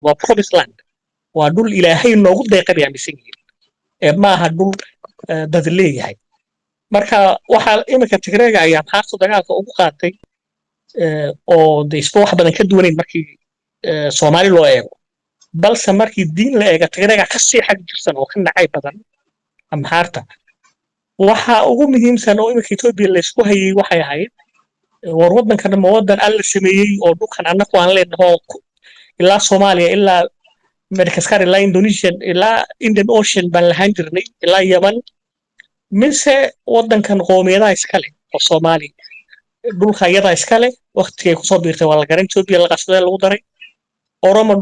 وبروميس لاند ودول إلهي نوغو ديقة بيامسين ما هدول دادلي هاي marka waxa imika tigreega ayaa maxaa dagaalka ugu qaatay oo deesto wax badan ka duwaneyn markii Soomaali loo eego balse markii diin la eego tigreega ka sii xag jirsan oo ka nacay badan amhaarta waxa ugu muhiimsan oo imika Itoobiya la isku hayay waxay ahayd war wadankan ma wadan alla sameeyay oo dhulkan annagu aan leenahay ilaa Soomaaliya ilaa Madagascar ilaa Indonesia ilaa Indian Ocean baan lahaan jirnay ilaa Yaman mise wadankan qoomiyadaha iska leh oo Soomaali dhulka iyada iska leh waqtiga ku soo biirtay waa la garan Itoobiya la qasbay lagu daray Oromo